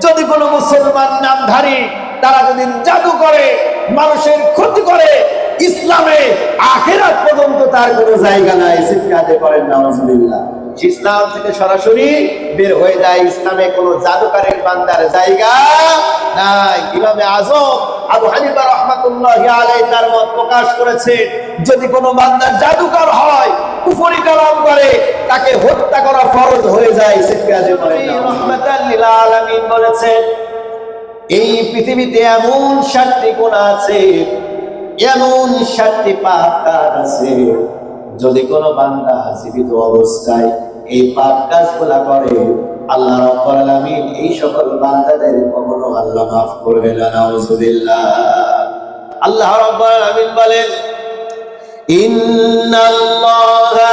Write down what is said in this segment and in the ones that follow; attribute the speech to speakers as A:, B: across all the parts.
A: যদি কোনো মুসলমান নামধারী তারা যদি জাদু করে, মানুষের ক্ষতি করে, ইসলামে আখিরাত পর্যন্ত তার কোনো জায়গা নাই। চিৎকার করেন নাউজুবিল্লাহ। ইসলাম থেকে সরাসরি বের হয়ে যায়। ইসলামে কোনো জাদুকারের বান্দার জায়গা নাই। ইমামে আযম আবু হানিফা রাহমাতুল্লাহি আলাইহি তার মত প্রকাশ করেছেন, যদি কোনো বান্দা জাদুকর হয়, কুফরি কালাম করে, তাকে হত্যা করা ফরজ হয়ে যায়। চিৎকার করেন রাহমাতাল লিল আলামিন বলেছেন, এই পৃথিবীতে এমন 7টি গুনাহ আছে, এমন 7টি পাপ কাজ আছে, যদি কোনো বান্দা জীবিত অবস্থায় এই পাপ কাজগুলা করে, আল্লাহ রাব্বুল আলামিন এই সকল বান্দাদের কখনো আল্লাহ মাফ করবে না। নাউজুবিল্লাহ। আল্লাহ রাব্বুল আলামিন বলেন, ইন্নাল্লাহা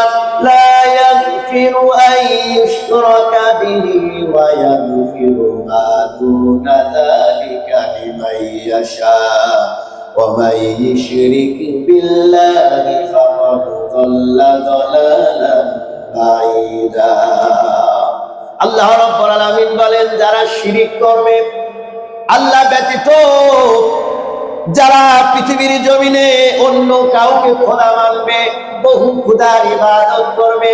A: লা ইয়াগফিরু আন ইউশরাকা বিহি ওয়া ইয়াগফিরু মা দুনা যালিকা লিমান ইয়াশা ওয়া মান ইউশরিক বিল্লাহি ফাকাদ যাল্লা যালালান বাঈদা। আল্লাহ রাব্বুল আলামিন বলেন, যারা শিরিক করবে, আল্লাহ ব্যতীত যারা পৃথিবীর জমিনে অন্য কাউকে খোদা মানবে, বহু খোদার ইবাদত করবে,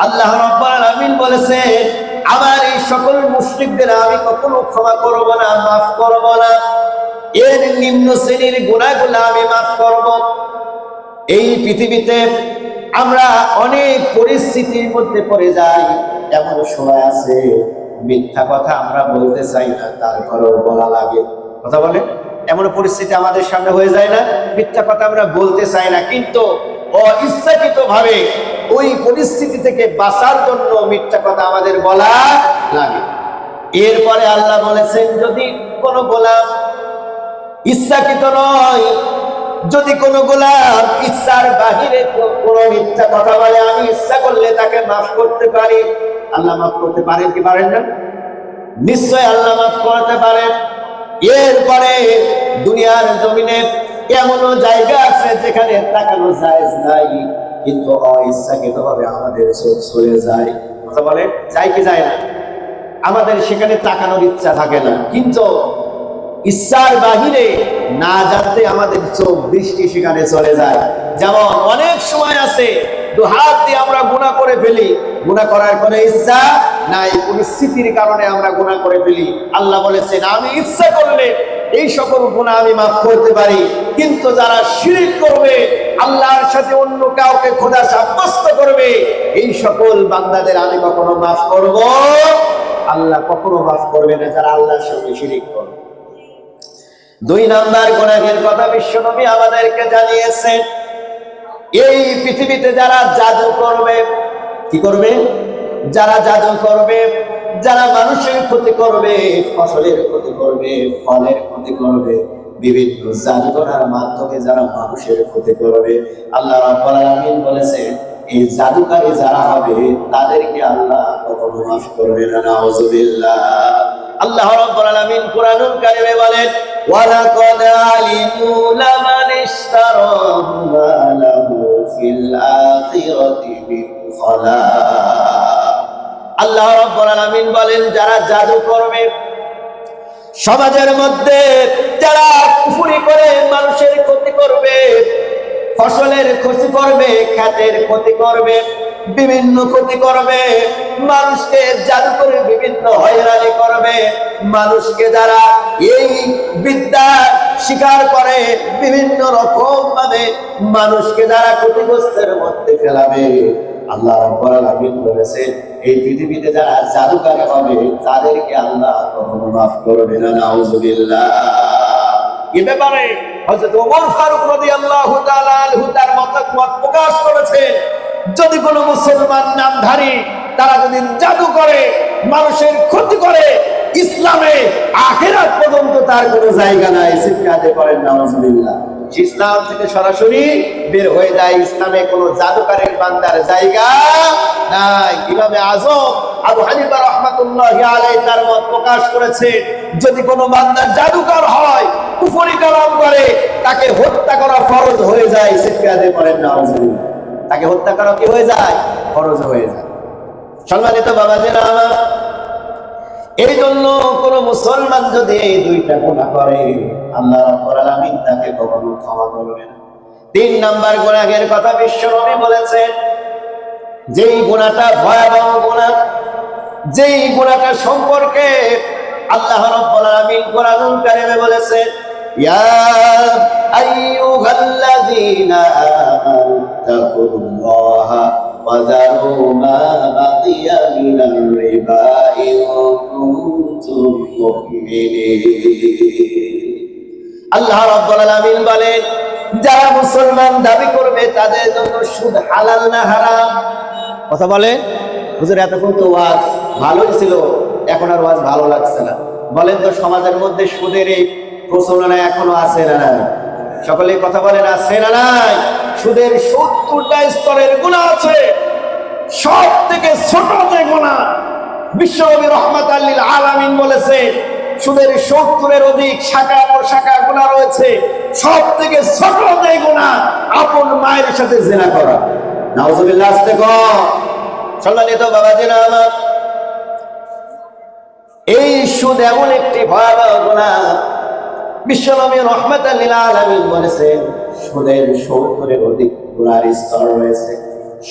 A: আল্লাহ রাব্বুল আলামিন বলেছেন, আমার এই সকল মুশরিকদের আমি কখনো ক্ষমা করব না, মাফ করব না। এর নিম্ন শ্রেণীর গুনাহগুলো আমি মাফ করব। এই পৃথিবীতে আমরা অনেক পরিস্থিতির মধ্যে পড়ে যাই। এমন সময় আছে মিথ্যা কথা আমরা বলতে চাই না, তারপরেও বলা লাগে। কথা বলে, এমন পরিস্থিতি আমাদের সামনে হয়ে যায় না, মিথ্যা কথা আমরা বলতে চাই না, কিন্তু অইচ্ছাকৃত ভাবে ওই পরিস্থিতি থেকে বাঁচার জন্য মিথ্যা কথা আমাদের বলা লাগে। এরপরে আল্লাহ বলেছেন, যদি কোনো গোলাম ইচ্ছাকৃত নয়, যদি কোনো গোলাম ইচ্ছার বাহিরে কোনো মিথ্যা কথা বলে, আমি ইচ্ছা করলে তাকে মাফ করতে পারি। আল্লাহ মাফ করতে পারেন কি পারেন না? নিশ্চয় আল্লাহ মাফ করতে পারেন। এরপরে দুনিয়ার জমিনে এমনও জায়গা আছে যেখানে তাকানো জায়েজ নাই, কিন্তু অইচ্ছাকৃতভাবে আমাদের চোখ চলে যায়। কথা বলে, যায় কি যায় না? আমাদের সেখানে তাকানোর ইচ্ছা থাকে না, কিন্তু ইচ্ছার বাহিরে না জানতে আমাদের চোখ দৃষ্টি সেখানে চলে যায়। যেমন অনেক সময় আছে দু হাত দিয়ে আমরা গুনাহ করে ফেলি, গুনাহ করার কোনো ইচ্ছা নাই, পরিস্থিতির কারণে আমরা গুনাহ করে ফেলি। আল্লাহ বলেছেন, আমি ইচ্ছা করলে এই সকল গুনাহ আমি মাফ করতে পারি, কিন্তু যারা শিরক করবে, আল্লাহর সাথে অন্য কাউকে খোদা সাব্যস্ত করবে, এই সকল বান্দাদের আমি কখনো মাফ করব, আল্লাহ কখনো মাফ করবে না, যারা আল্লাহর সঙ্গে শিরক করবে। 2 নাম্বার গুনাহের কথা বিশ্বনবী আমাদেরকে জানিয়েছেন, এই পৃথিবীতে যারা জাদু করবে, কি করবে? যারা জাদু করবে, যারা মানুষের ক্ষতি করবে, ফসলের ক্ষতি করবে, ফলের ক্ষতি করবে, বিভিন্ন জাদুকরের মাধ্যমে যারা মানুষের ক্ষতি করবে, আল্লাহ রাব্বুল আলামিন বলেছেন, এই জাদুকারী যারা হবে তাদেরকে আল্লাহ কখনো মাফ করবে না। নাউজুবিল্লাহ। আল্লাহ রাব্বুল আলামিন কুরআনুল কারীমে বলেন, ওয়ালাকাদ আলিমু লামান ইশতারাহু মা লাহু ফিল আখিরাতি মিন খালাক। আল্লাহ রাব্বুল আলামিন বলেন, যারা জাদু করবে, সমাজের মধ্যে যারা কুফরি করে মানুষের ক্ষতি করবে, ফসলের ক্ষতি করবে, ক্ষেতের ক্ষতি করবে, বিভিন্ন ক্ষতি করবে, মানুষকে জাদু করে বিভিন্ন হয়রানি করবে, মানুষকে যারা এই বিদ্যা শিকার করে বিভিন্ন রকম ভাবে মানুষকে যারা ক্ষতিগ্রস্তের মধ্যে ফেলাবে, আল্লাহ রাব্বুল আলামিন বলেছেন, এই পৃথিবীতে যারা জাদুকারী হবে তাদেরকে আল্লাহ কখনো মাফ করবে না। নাউজুবিল্লাহ। এ ব্যাপারে হযরত ওমর ফারুক রাদিয়াল্লাহু তাআলা আনহু তার মত প্রকাশ করেছেন, যদি কোনো মুসলমান নামধারী তারা যদি জাদু করে, মানুষের ক্ষতি করে, ইসলামে আখিরাত পর্যন্ত তার কোনো জায়গা নাই। চিৎকার করেন নাউজুবিল্লাহ। ইসলাম থেকে সরাসরি বের হয়ে যায়। ইসলামে কোনো জাদুকারের বান্দার জায়গা নাই। ইমামে আযম আবু হানিফা রাহমাতুল্লাহি আলাইহি তার মত প্রকাশ করেছেন, যদি কোনো বান্দা জাদুকর হয়, কুফরি কালাম করে, তাকে হত্যা করা ফরজ হয়ে যায়। চিৎকার করেন নাউজুবিল্লাহ। তাকে হত্যা করা কি হয়ে যায়? ফরজ হয়ে যায়। সম্মানিত বাবাজিরা আমার, এই জন্য কোন মুসলমান যদি এই দুইটা গুনাহ করে আল্লাহ রাব্বুল আলামিন তাকে কখনো ক্ষমা করবে না। 3 নাম্বার গুনাহের কথা বিশ্বনবী বলেছেন, যেই গুনাহটা ভয়াবহ গুনাহ, যেই গুনাহটা সম্পর্কে আল্লাহ রাব্বুল আলামিন কোরআনুল কারীমে বলেছেন, ইয়া আইয়ুহাল্লাযীনা আমানু তাকুল্লাহা ওয়া যারু মা বাকিয়া মিনার রিবা ইন কুনতুম মুমিনিন। আল্লাহ রাব্বুল আলামিন বলেন, যারা মুসলমান দাবি করবে তাদের জন্য সুদ হালাল না হারাম? কথা বলে হুজুর, এতক্ষণ তো ওয়াজ ভালোই ছিল, এখন আর ওয়াজ ভালো লাগছে না। বলেন তো সমাজের মধ্যে সুদের এই প্রচলন এখনো আছে না নাই? সকলেই কথা বলেন, আছে না নাই? সুদের 70টা স্তরের গুনাহ আছে। সব থেকে ছোট যে গুনাহ, বিশ্বনবী রাহমাতাল লিল আলামিন বলেছে সুদের 70-এর অধিক শাখা প্রশাখা গুনাহ রয়েছে। সব থেকে ছোট যে গুনাহ আপন মায়ের সাথে জিনা করা। নাউজুবিল্লাহ। আস্তে কর। সম্মানিত বাবাজিরা আমার, এই সুদ এমন একটি ভয়াবহ গুনাহ, বিশ্বনবী রাহমাতাল লিল আলামিন বলেছেন সুদের 70-এর অধিক গুনার স্তর রয়েছে।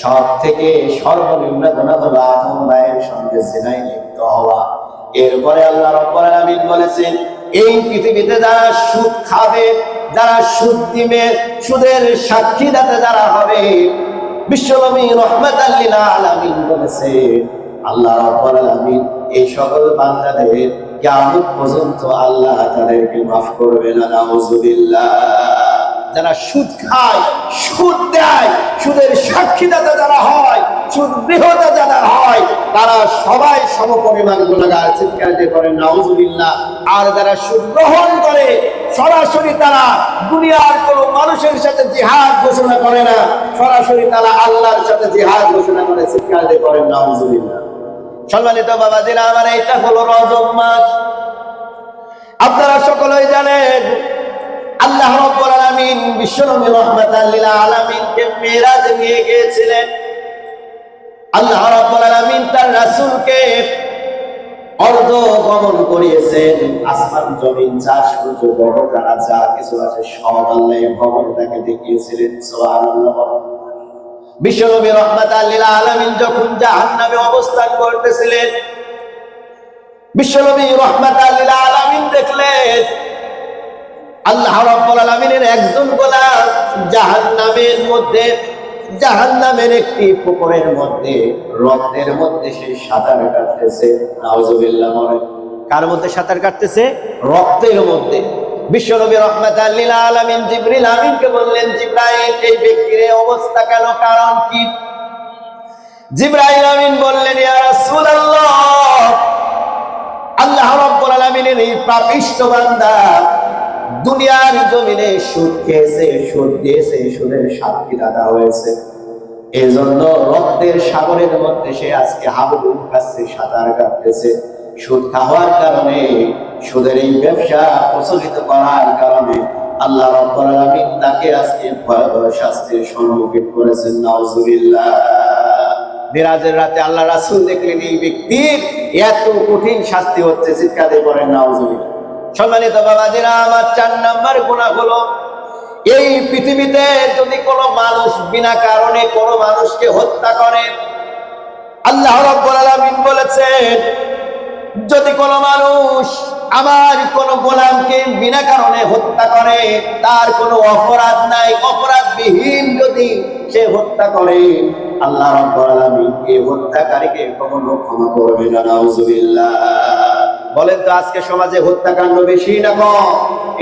A: সব থেকে সর্বনিম্ন গুনাহ হলো আপন মায়ের সঙ্গে জিনায় লিপ্ত হওয়া। এরপরে আল্লাহ রাব্বুল আলামিন বলেছেন, এই পৃথিবীতে যারা সুদ খাবে, যারা সুদ দিবে, সুদের সাক্ষীদাতা যারা হবে, বিশ্বনবী রাহমাতাল লিল আলামিন বলেছেন আল্লাহ রাব্বুল আলামিন এই সকল বান্দাদের কিয়ামত পর্যন্ত আল্লাহ তাদেরকে মাফ করবে না। নাউজুবিল্লাহ। যারা সুদ খায়, সুদ দেয়, সুদের সাক্ষীদাতা যারা হয়, সুদ গৃহীতা যারা হয়, তারা সবাই সমপরিমাণ গুনাহগার। চিৎকার দিয়ে বলেন নাউজুবিল্লাহ। আর যারা সুদ গ্রহণ করে সরাসরি তারা দুনিয়ার কোনো মানুষের সাথে জিহাদ ঘোষণা করে না, সরাসরি তারা আল্লাহর সাথে জিহাদ ঘোষণা করে। চিৎকার দিয়ে বলেন নাউজুবিল্লাহ। সম্মানিত বাবাজিরা আমার, এটা হলো রজব মাস। আপনারা সকলেই জানেন আল্লাহ রাব্বুল আলামিন বিশ্বনবী রাহমাতাল লিল আলামিনকে মেরাজে নিয়ে গিয়েছিলেন। আল্লাহ রাব্বুল আলামিন তার রাসূলকে অর্ধ গমন করিয়েছেন। আসমান জমিন যা সূর্য গ্রহ তারা যা কিছু আছে সব আল্লাহ ভগবান তাকে দেখিয়েছিলেন। সুবহানাল্লাহ। বিশ্বনবী রাহমাতাল লিল আলামিন যখন জাহান্নামে অবস্থান করতেছিলেন, বিশ্বনবী রাহমাতাল লিল আলামিন দেখলেন আল্লাহ রাব্বুল আলামিনের একজন গোলাম জাহান্নামের মধ্যে, জাহান্নামের একটি পুকুরের মধ্যে, রক্তের মধ্যে সে সাঁতার কাটতেছে। নাউজুবিল্লাহ। কার মধ্যে সাঁতার কাটতেছে? রক্তের মধ্যে। বিশ্বনবী রাহমাতাল লিল আলামিন জিবরিল আমিনকে বললেন, জিবরাইল এই ব্যক্তির অবস্থা কেন, কারণ কি? জিবরাইল আমিন বললেন, ইয়া রাসূলুল্লাহ, আল্লাহ রাব্বুল আলামিনের এই পাপিষ্ঠ বান্দা দুনিয়ার জমিনে সুদ খেয়েছে, সুদ দিয়েছে, সুদের সাক্ষীদাতা হয়েছে। এজন্য রক্তের সাগরের মধ্যে সে আজকে হাবুডুব খাচ্ছে, সাঁতার কাটতেছে। সুদ খাওয়ার কারণে, সুদের এই ব্যবসা প্রচলিত করার কারণে আল্লাহ রাব্বুল আলামিন তাকে আজকে ভয়াবহ শাস্তির সম্মুখীন করেছেন। নাউজুবিল্লাহ। মিরাজের রাতে আল্লাহ রাসূল দেখলেন এই ব্যক্তির এত কঠিন শাস্তি হচ্ছে। চিৎকার দিয়ে বলেন নাউজুবিল্লাহ। সম্মানিত বাবাজিরা আমার, 4 নাম্বার গুনাহ হলো এই পৃথিবীতে যদি কোনো মানুষ বিনা কারণে কোনো মানুষকে হত্যা করে, আল্লাহ রাব্বুল আলামিন বলেছেন যদি কোনো মানুষ আমার কোনো গোলামকে বিনা কারণে হত্যা করে, তার কোনো অপরাধ নাই, অপরাধবিহীন যদি সে হত্যা করে, আল্লাহ রাব্বুল আলামিন এই হত্যাকারীকে কখনো ক্ষমা করবে না। নাউজুবিল্লাহ। বলেন তো আজকে সমাজে হত্যাকাণ্ড বেশি না কম?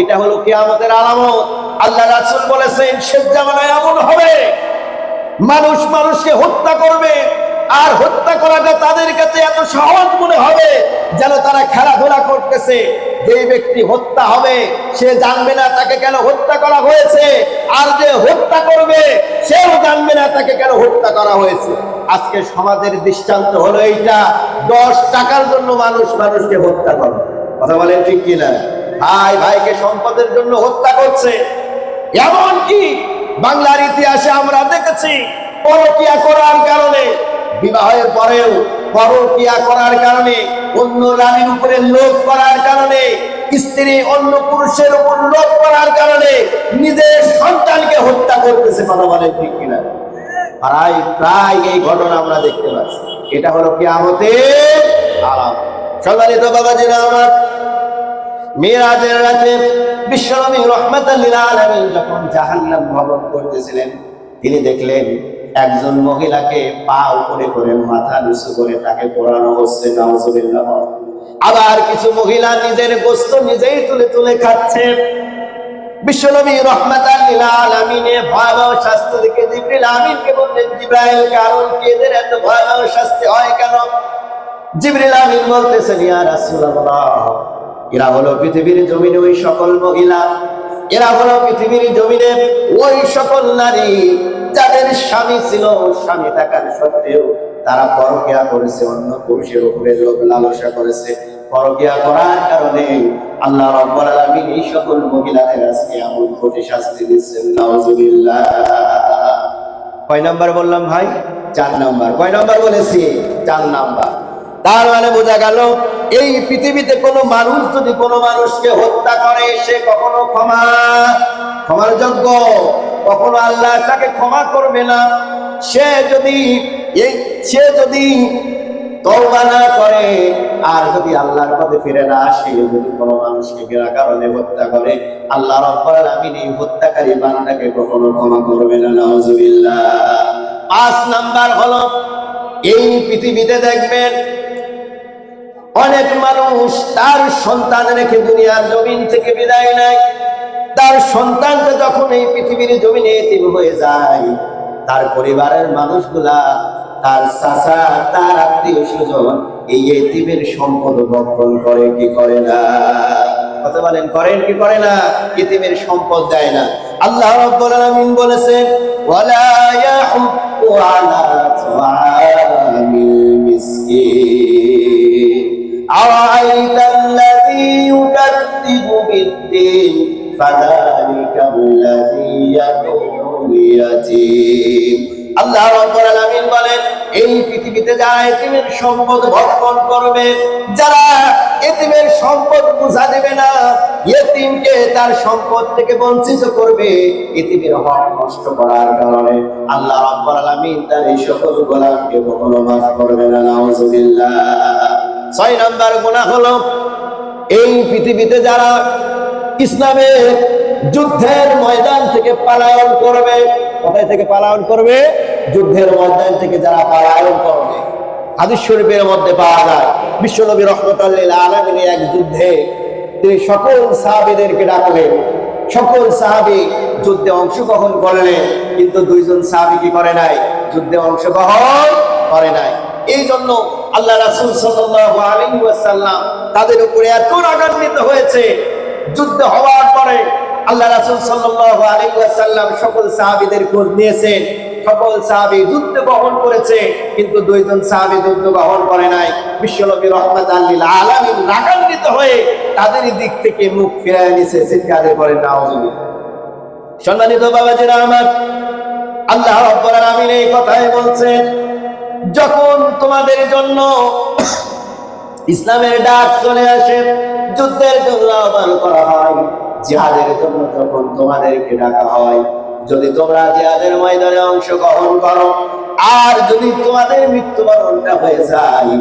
A: এটা হলো কিয়ামতের আলামত। আল্লাহ রাসূল বলেছেন শেষ জামানায় এমন হবে মানুষ মানুষকে হত্যা করবে, আর হত্যা করাটা তাদের কাছে এত সহজ মনে হবে যেন তারা খেলাধুলা করতেছে। যে ব্যক্তি হত্যা হবে সে জানবে না তাকে কেন হত্যা করা হয়েছে, আর যে হত্যা করবে সেও জানবে না তাকে কেন হত্যা করা হয়েছে। আজকে সমাজের দৃষ্টান্ত হলো এইটা, 10 টাকার জন্য মানুষ মানুষকে হত্যা করে। কথা বলেন ঠিক কিনা? ভাই ভাইকে সম্পদের জন্য হত্যা করছে। এমনকি বাংলার ইতিহাসে আমরা দেখেছি পরকীয়া করার কারণে, বিবাহের পরেও পরকীয়া করার কারণে অন্য নারীর উপরে লোভ করার কারণে, স্ত্রী অন্য পুরুষের উপর লোভ করার কারণে নিজের সন্তানকে হত্যা করতেছে। কথা বলেন ঠিক কিনা? প্রায় প্রায় এই ঘটনা আমরা দেখতে পাচ্ছি। এটা হলো কিয়ামতের আলামত। সম্মানিত বাবাজিরা আমার, মিরাজের রাতে বিশ্বনবী রাহমাতাল লিল আলামিন যখন জাহান্নাম ভ্রমণ করতেছিলেন, তিনি দেখলেন একজন মহিলাকে পা উপরে করে মাথা নিচু করে তাকে পোড়ানো হচ্ছে। নাউজুবিল্লাহ। আবার কিছু মহিলা নিজের গোশত নিজেই তুলে তুলে খাচ্ছে। বিশ্বনবী রাহমাতাল লিল আলামিনের ভয়াবহ শাস্তি দেখে জিবরিল আমিনকে বললেন, জিবরাইল, কারণ কি এদের এত ভয়াবহ শাস্তি হয় কেন? জিবরিল আমিন বলতেছেন, ইয়া রাসূলুল্লাহ, এরা হলো পৃথিবীর জমিনে ওই সকল মহিলা, এরা হলো পৃথিবীর জমিনে ওই সকল নারী যাদের স্বামী ছিল, স্বামী থাকার সত্ত্বেও তারা পরকিয়া করেছে, অন্য পুরুষের উপরে লোভ লালসা করেছে। পরকিয়া করার কারণে আল্লাহ রাব্বুল আলামিন এই সকল মহিলাদের আজকে এমন কঠিন শাস্তি দিচ্ছেন। নাউজুবিল্লাহ। কয় নাম্বার বললাম ভাই? 4 নাম্বার। কয় নাম্বার বলেছি? 4 নাম্বার। তার মানে বোঝা গেল, এই পৃথিবীতে কোনো মানুষ যদি কোনো মানুষকে হত্যা করে, সে কখনো ক্ষমার যোগ্য, কখনো আল্লাহ তাকে ক্ষমা করবে না। সে যদি তওবা না করে আর যদি আল্লাহর পথে ফিরে না আসে, যদি কোনো মানুষকে বিনা কারণে হত্যা করে, আল্লাহ রাব্বুল আলামিন এই হত্যাকারী বান্দাকে কখনো ক্ষমা করবে না। নাউজুবিল্লাহ। 5 নাম্বার হলো, এই পৃথিবীতে দেখবেন অনেক মানুষ তার সন্তান রেখে দুনিয়ার জমিন থেকে বিদায় নেয়। তার সন্তানটা যখন এই পৃথিবীর জমিনে এতিম হয়ে যায়, তার পরিবারের মানুষগুলা, তার চাচা, তার আত্মীয় স্বজন এই এতিমের সম্পদ ভক্ষণ করে কি করে না? কথা বলেন, করেন কি করে না? এতিমের সম্পদ দেয় না। আল্লাহ রাব্বুল আলামিন বলেছেন, ওয়ালা ইয়াহুদ্দু আলা তুআমিল মিসকিন আরাআইতাল্লাযী ইউকাযযিবু বিদ্দীন ফাযালিকাল্লাযী ইয়াদউল ইয়াতীম। আল্লাহ রাব্বুল আলামিন বলেন, এই পৃথিবীতে যারা এতিমের সম্পদ ভক্ষণ করবে, যারা এতিমের সম্পদ বুঝা দেবে না, এতিমকে তার সম্পদ থেকে বঞ্চিত করবে, এতিমের হক নষ্ট করার কারণে আল্লাহ রাব্বুল আলামিন তার এই সকল গোলামকে কখনো মাফ করবে না। নাউজুবিল্লাহ। 6 নাম্বার গুনাহ হলো, এই পৃথিবীতে যারা ইসলামের যুদ্ধের ময়দান থেকে পলায়ন করবে। কোথায় থেকে পলায়ন করবে? যুদ্ধের ময়দান থেকে যারা পলায়ন করবে। হাদিস শরীফের মধ্যে পাওয়া যায়, বিশ্বনবী রাহমাতুল লিল আলামিন এক যুদ্ধে তিনি সকল সাহাবীদেরকে ডাকলেন। সকল সাহাবী যুদ্ধে অংশগ্রহণ করলেন, কিন্তু 2 জন সাহাবী কি করে নাই? যুদ্ধে অংশগ্রহণ করে নাই। এই জন্য আল্লাহ রাসূল সাল্লাল্লাহু আলাইহি ওয়াসাল্লাম তাদের উপরে এত রাগান্বিত হয়েছে। যুদ্ধ হওয়ার পরে আল্লাহ রাসূল সাল্লাল্লাহু আলাইহি ওয়াসাল্লাম সকল সাহাবীদের খোঁজ নিয়েছেন। সকল সাহাবী যুদ্ধ বহন করেছে, কিন্তু 2 জন সাহাবী যুদ্ধ বহন করে নাই। বিশ্বনবী রাহমাতাল লিল আলামিন রাগান্বিত হয়ে তাদের দিক থেকে মুখ ফিরিয়ে নিয়েছে। চিৎকার করে নাউজুবিল্লাহ। সম্মানিত বাবাজিরা আমার, আল্লাহ রাব্বুল আলামিন এই কথাই বলছেন, যখন তোমাদের জন্য ইসলামের ডাক চলে আসে, যুদ্ধের জন্য আহ্বান করা হয়, জিহাদের জন্য যখন তোমাদেরকে ডাকা হয়, যদি তোমরা জিহাদের ময়দানে অংশগ্রহণ করো আর যদি তোমাদের মৃত্যুবরণটা হয়ে যায়,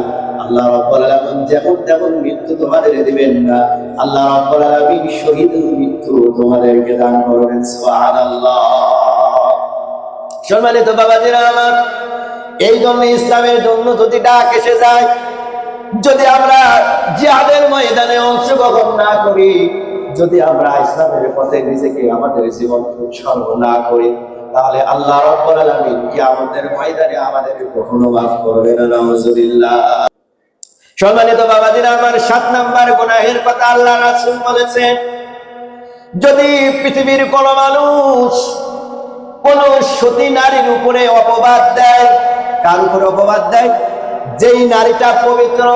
A: আল্লাহ রাব্বুল আলামিন যেমন তেমন মৃত্যু তোমাদের দিবেন না। আল্লাহ রাব্বুল আলামিন শহীদের মৃত্যু তোমাদেরকে দান করবেন। সুবহানাল্লাহ। সম্মানিত বাবাজিরা আমার, এই জন্য ইসলামের জন্য যদি ডাক এসে যায়, যদি আমরা জিহাদের ময়দানে অংশগ্রহণ না করি, যদি আমরা ইসলামের পথে নিজেকে আমাদের জীবন উৎসর্গ না করি, তাহলে আল্লাহ রাব্বুল আলামিন কিয়ামতের ময়দানে আমাদের কখনো মাফ করবে না। নাউজুবিল্লাহ। সম্মানিত বাবাজিরা আমার, 7 নাম্বার গুনাহের কথা আল্লাহ রাসূল বলেছেন, যদি পৃথিবীর কোন মানুষ কোন সতী নারীর উপরে অপবাদ দেয়, কার উপরে অপবাদ দেয়? যেই নারীটা পবিত্র,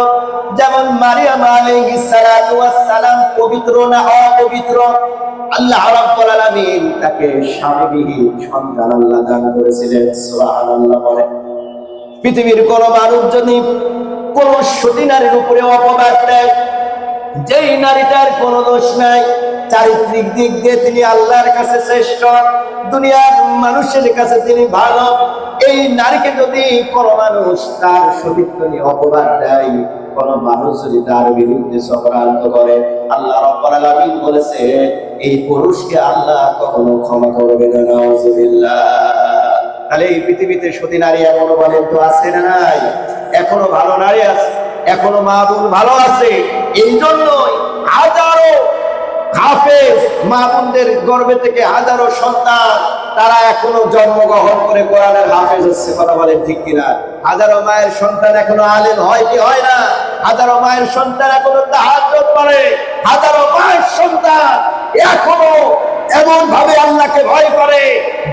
A: যেমন মারিয়াম আলাইহিস সালাতু ওয়াস সালাম পবিত্র না অপবিত্র, আল্লাহ রাব্বুল আলামিন তাকে স্বামীবিহীন সন্তান আল্লাহ দান করেছিলেন। সুবহানাল্লাহ। বলে পৃথিবীর কোন মানুষ যদি কোন সতী নারীর উপরে অপবাদ দেয়, যেই নারীটার কোনো দোষ নাই, চারিত্রিক দিক দিয়ে তিনি আল্লাহর কাছে শ্রেষ্ঠ, দুনিয়ার মানুষের কাছে তিনি ভালো, এই নারীকে যদি কোন মানুষ তার সতীত্ব নিয়ে অপবাদ দেয়, কোন মানুষ যদি তার বিরুদ্ধে চক্রান্ত করে, আল্লাহ রাব্বুল আলামিন বলেছে এই পুরুষকে আল্লাহ কখনো ক্ষমা করবে না। নাউজুবিল্লাহ। তাহলে এই পৃথিবীতে সতী নারী এখনো বলেন তো আছে না নাই? এখনো ভালো নারী আছে, এখনো মা বোন ভালো আছে। এই জন্যই হাজারো হাফেজ মা বোনদের গর্ভে থেকে হাজারো সন্তান তারা এখনো জন্মগ্রহণ করে কোরআনের হাফেজ হচ্ছে। কথা বলেন ঠিক কিনা? হাজারো মায়ের সন্তান এখনো আলেম হয় কি হয় না? হাজারো মায়ের সন্তান এখনো তাহাজ্জুদ পড়ে, হাজারো মায়ের সন্তান এখনো এমন ভাবে আল্লাহকে ভয় করে,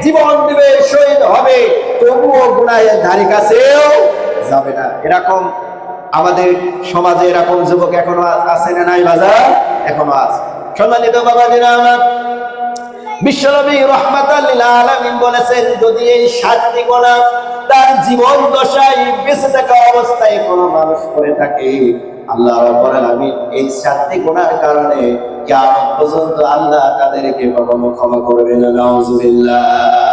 A: জীবন দিবে, শহীদ হবে, তবুও গুনাহের ধারে কাছেও যাবে না। এরকম আমাদের সমাজে এরকম যুবক এখনো আছে না নাই বাজার? এখনো আছে। সম্মানিত বাবাজিরা আমার, বিশ্বনবী রাহমাতাল লিল আলামিন বলেছেন, যদি এই 7টি গুনাহ তার জীবন দশায় বেঁচে থাকা অবস্থায় কোনো মানুষ করে থাকে, আল্লাহ রাব্বুল আলামিন এই 7টি গুনাহর কারণে কিয়ামত পর্যন্ত আল্লাহ তাদেরকে কখনো ক্ষমা করবে না। নাউজুবিল্লাহ।